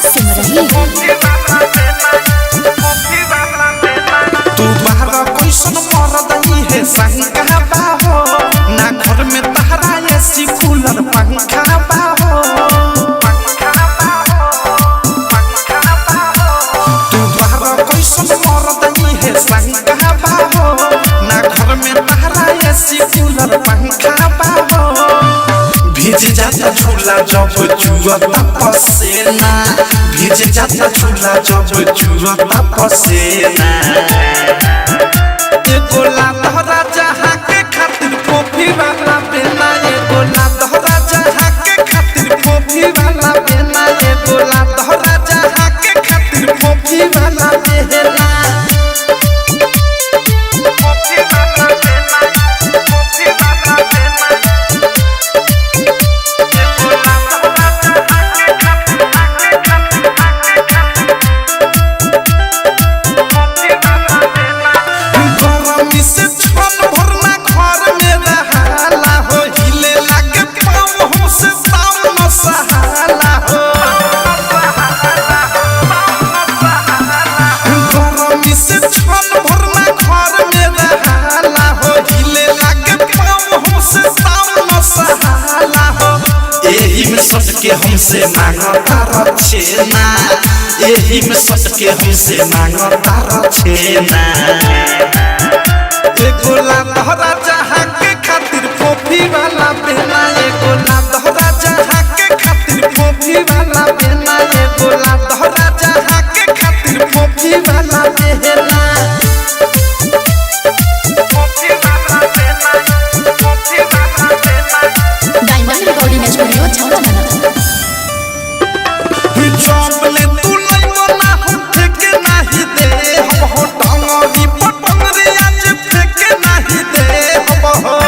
सिमरही तू बाहर कैसन मरदई है संगा बाहो ना घर में तहरा एसी कूलर पंखा बाहो तू बाहर कैसन मरदई है संगा बाहो ना घर में तहरा एसी कूलर पंखा बाहो भीज जाता झूला जब चुअता पसेना भीज जाता झूला जब चुअता पसेना एगो लातहरा जहाँ के खातिर कॉफी वाला बेना एगो लातहरा जहाँ के खातिर कॉफी वाला बेना एगो लातहरा जहाँ के खातिर कॉफी वाला बेना सट के हमसे मांगता रछेना एही में सट के हमसे मांगता रछेना एगो लातहरा जहाँ के खातिर कॉफी वाला बेना एगो लातहरा जहाँ के खातिर कॉफी वाला बेना एगो लातहरा जहाँ के खातिर कॉफी वाला बेना डायमंड रिकॉर्डिंग स्टूडियो छौड़ा चौबले तू लइनो ना हम फेके नाही दे हम हो टांगरी पटंगरी आज फेके नाही दे हम हो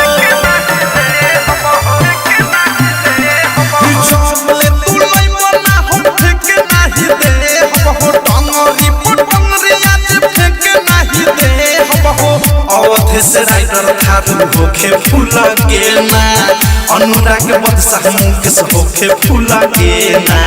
चौबले तू लइनो ना हम फेके नाही दे हम हो टांगरी पटंगरी आज फेके नाही दे हम हो अवधि से राइडर थारू होखे फूल के ना अनुराग बदशाह मुकेश होखे फूल के ना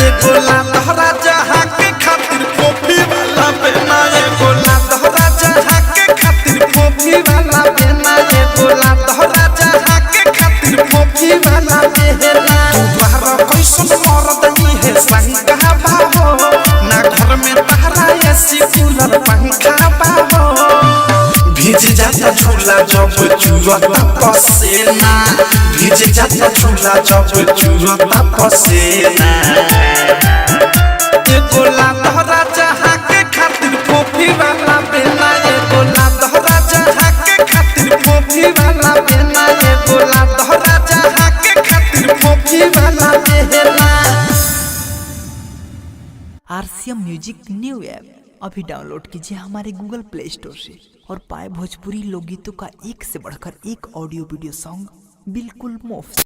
एगो लातहरा जहाँ के खातिर कॉफी वाला बेना एगो लातहरा जहाँ के खातिर कॉफी वाला बेना एगो लातहरा जहाँ के खातिर कॉफी वाला बेना तू बाहर कैसन मरदई है संगा बाहो ना घर में तहरा एसी कूलर पंखा बाहो भीज जाता झूला जब चुअता पसेना भीज जाता झूला जब चुअता पसेना एगो लातहरा जहाँ के खातिर कॉफी वाला बेना एगो लातहरा जहाँ के खातिर कॉफी वाला बेना एगो लातहरा जहाँ के खातिर कॉफी वाला बेना। आरसीएम म्यूजिक न्यू ऐप अभी डाउनलोड कीजिए हमारे गूगल प्ले स्टोर से और पाए भोजपुरी लोकगीतों का एक से बढ़कर एक ऑडियो वीडियो सॉन्ग बिल्कुल मुफ्त।